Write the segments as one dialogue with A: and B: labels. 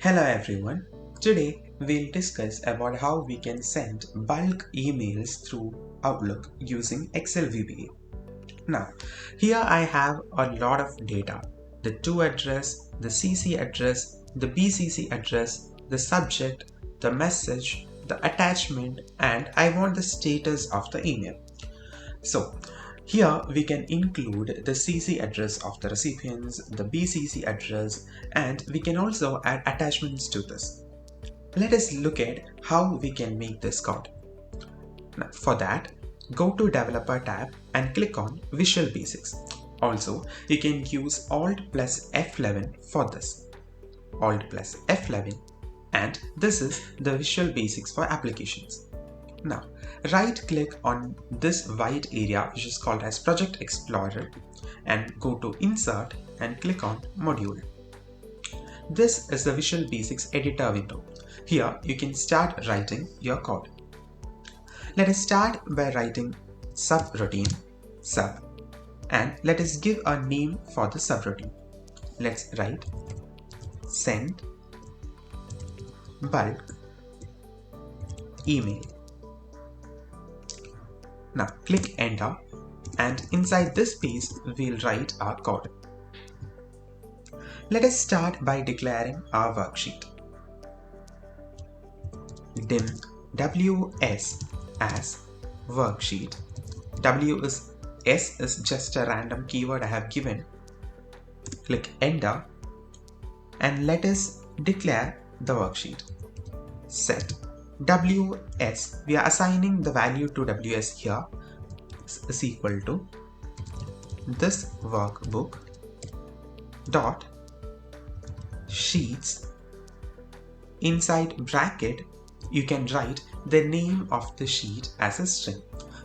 A: Hello everyone. Today we'll discuss about how we can send bulk emails through Outlook using Excel VBA. Now, here I have a lot of data. The to address, the CC address, the BCC address, the subject, the message, the attachment, and I want the status of the email. So here we can include the CC address of the recipients, the BCC address, and we can also add attachments to this. Let us look at how we can make this code. Now, for that, go to Developer tab and click on Visual Basics. Also, you can use Alt plus F11 for this. Alt plus F11, and this is the Visual Basics for applications. Now, right click on this white area which is called as Project Explorer and go to Insert and click on Module. This is the Visual Basics editor window. Here you can start writing your code. Let us start by writing subroutine sub and let us give a name for the subroutine. Let's write send bulk email. Now click enter and inside this space we'll write our code. Let us start by declaring our worksheet. Dim ws as worksheet. S is just a random keyword I have given. Click enter and let us declare the worksheet. Set ws, we are assigning the value to ws here, is equal to this workbook dot sheets. Inside bracket you can write the name of the sheet as a string.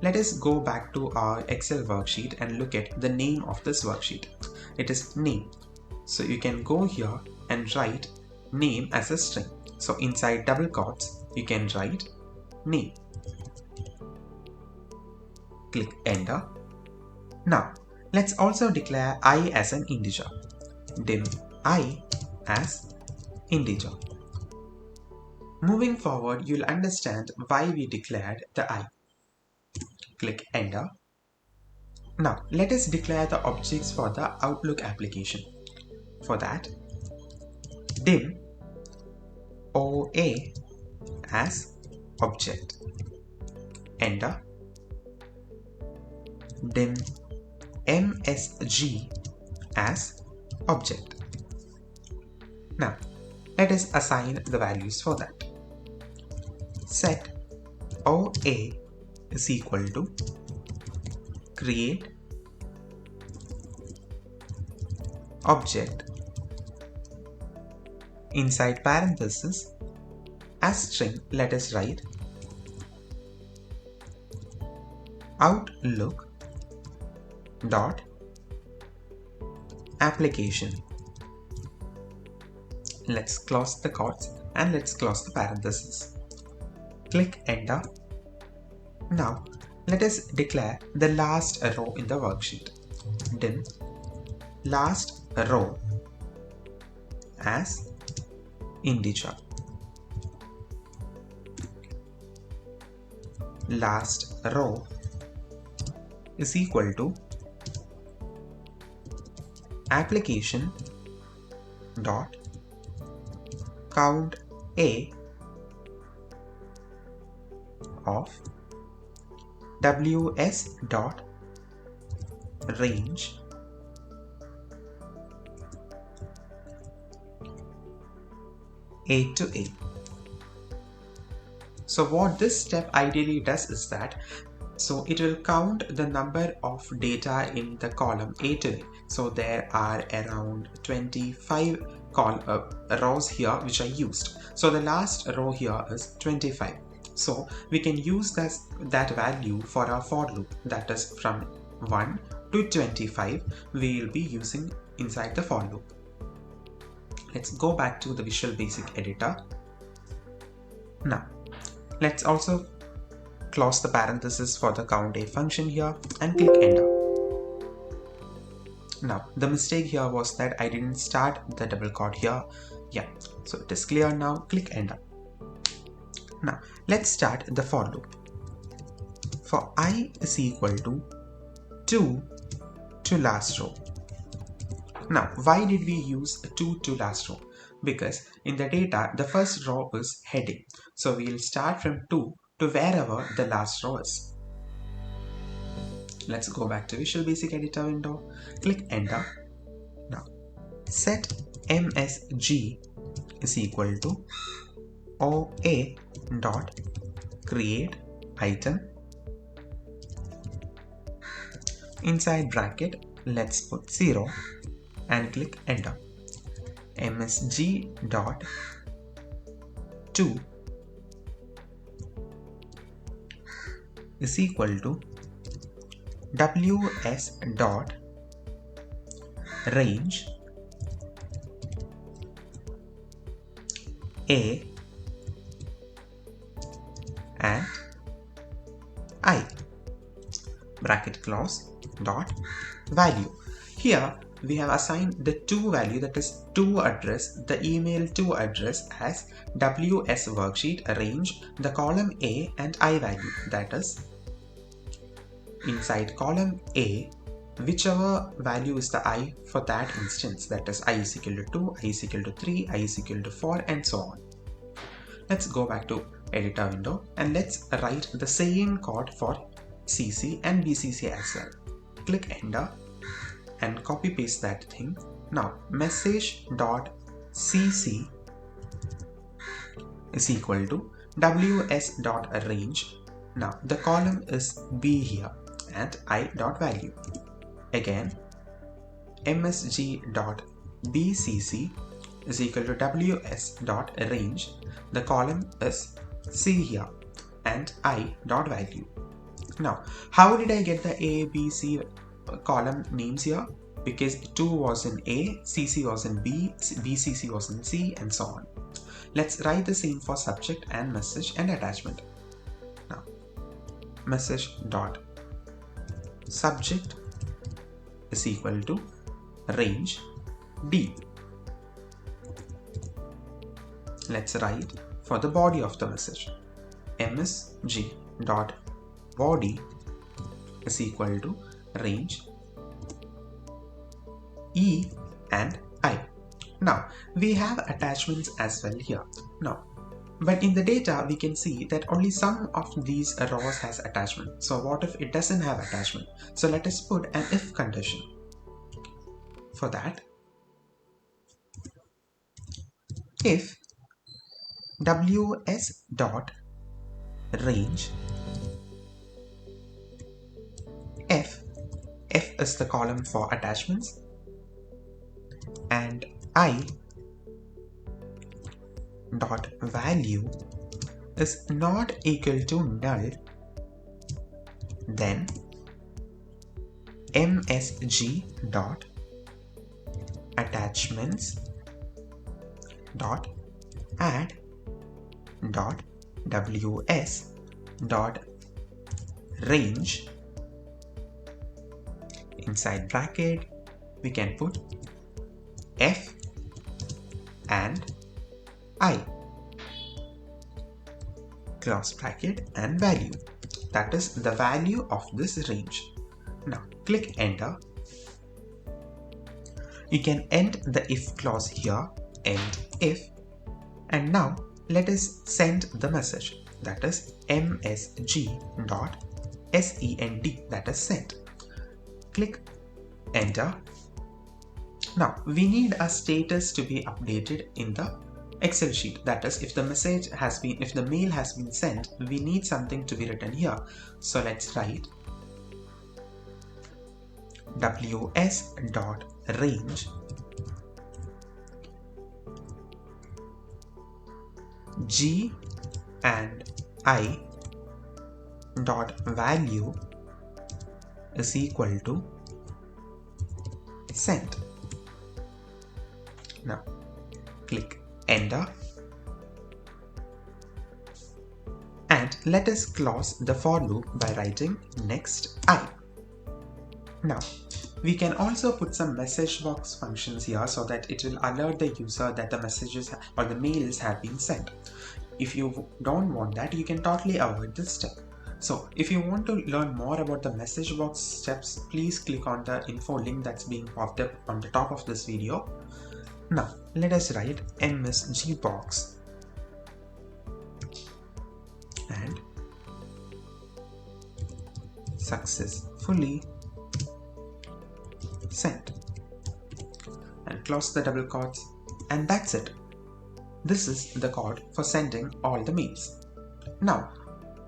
A: Let us go back to our Excel worksheet and look at the name of this worksheet. It is name. So you can go here and write name as a string. So inside double quotes you can write name. Click enter. Now let's also declare I as an integer. Dim I as integer. Moving forward, you'll understand why we declared the I. Click enter. Now let us declare the objects for the Outlook application. For that, dim OA as object. Enter. Dim MSG as object. Now let us assign the values for that. Set OA is equal to create object inside parenthesis as string. Let us write Outlook dot application. Let's close the quotes and let's close the parenthesis. Click enter. Now let us declare the last row in the worksheet. Dim last row as integer. Last row is equal to application dot count A of ws dot range A to A. So what this step ideally does is that it will count the number of data in the column A to A. So there are around 25 rows here which are used. So the last row here is 25. So we can use that value for our for loop, that is from 1 to 25 we will be using inside the for loop. Let's go back to the Visual Basic editor. Now let's also close the parenthesis for the count A function here and click enter. Now the mistake here was that I didn't start the double quote here. Yeah, so it is clear now. Click enter. Now let's start the for loop. For I is equal to 2 to last row. Now why did we use 2 to last row? Because in the data the first row is heading. So we will start from 2 to wherever the last row is. Let's go back to Visual Basic Editor window. Click enter. Now set msg is equal to OA dot create item. Inside bracket, let's put 0 and click enter. msg dot 2 is equal to ws dot range a and I bracket close dot value. Here we have assigned the to value, that is to address, the email to address as ws worksheet range, the column A and I value, that is inside column A whichever value is the I for that instance, that is I is equal to 2, I is equal to 3, I is equal to 4 and so on. Let's go back to editor window and let's write the same code for CC and BCC as well. Click enter and copy paste that thing. Now message.cc is equal to ws.range. Now the column is B here and I.value. Again msg.bcc is equal to ws.range. The column is C here and I.value. Now how did I get the A, B, C column names here? Because 2 was in A, CC was in B, BCC was in C and so on. Let's write the same for subject and message and attachment. Now message.subject is equal to range D. Let's write for the body of the message. msg.body is equal to range E and I. Now we have attachments as well here. Now, but in the data we can see that only some of these rows has attachment. So what if it doesn't have attachment? So let us put an if condition. For that, if ws dot range f is the column for attachments and I dot value is not equal to null, then msg dot attachments dot add dot ws dot range, inside bracket we can put f and I, close bracket, and value, that is the value of this range. Now click enter. You can end the if clause here, end if, and now let us send the message, that is msg.send, that is sent. Click enter. Now we need a status to be updated in the Excel sheet, that is if the mail has been sent, we need something to be written here. So let's write ws.range G and I dot value is equal to sent. Now click enter and let us close the for loop by writing next I. Now We can also put some message box functions here so that it will alert the user that the messages or the mails have been sent. If you don't want that, you can totally avoid this step. So if you want to learn more about the message box steps, please click on the info link that's being popped up on the top of this video. Now let us write msg box and successfully sent, and close the double quotes, and that's it. This is the code for sending all the mails. Now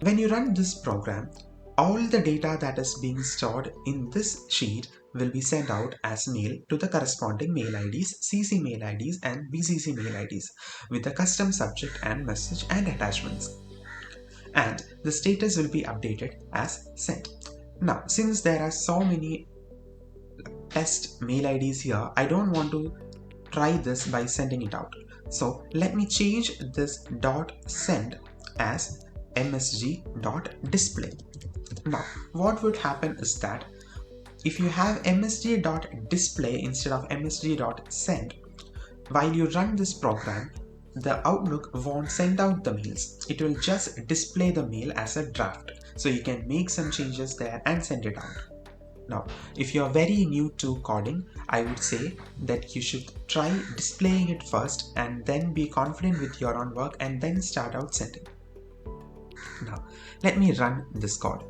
A: when you run this program, all the data that is being stored in this sheet will be sent out as mail to the corresponding mail IDs, CC mail IDs and BCC mail IDs with the custom subject and message and attachments. And the status will be updated as sent. Now, since there are so many test mail IDs here, I don't want to try this by sending it out. So let me change this .send as msg.display. Now what would happen is that if you have msg.display instead of msg.send, while you run this program, the Outlook won't send out the mails. It will just display the mail as a draft. So you can make some changes there and send it out. Now, if you are very new to coding, I would say that you should try displaying it first and then be confident with your own work and then start out sending. Now, let me run this code.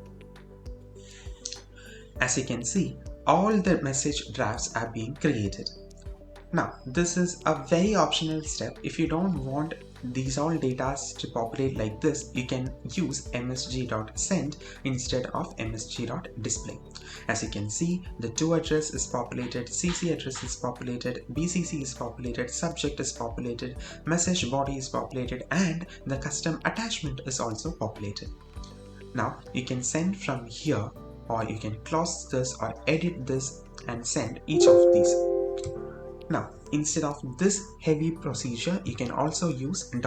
A: As you can see, all the message drafts are being created. Now, this is a very optional step. If you don't want these all data to populate like this, you can use msg.send instead of msg.display. As you can see, the to address is populated, CC address is populated, BCC is populated, subject is populated, message body is populated, and the custom attachment is also populated. Now, you can send from here, or you can close this or edit this and send each of these. Now, instead of this heavy procedure, you can also use .send,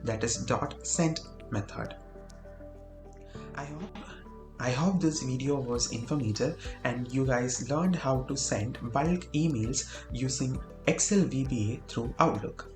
A: that is .send method. I hope this video was informative and you guys learned how to send bulk emails using Excel VBA through Outlook.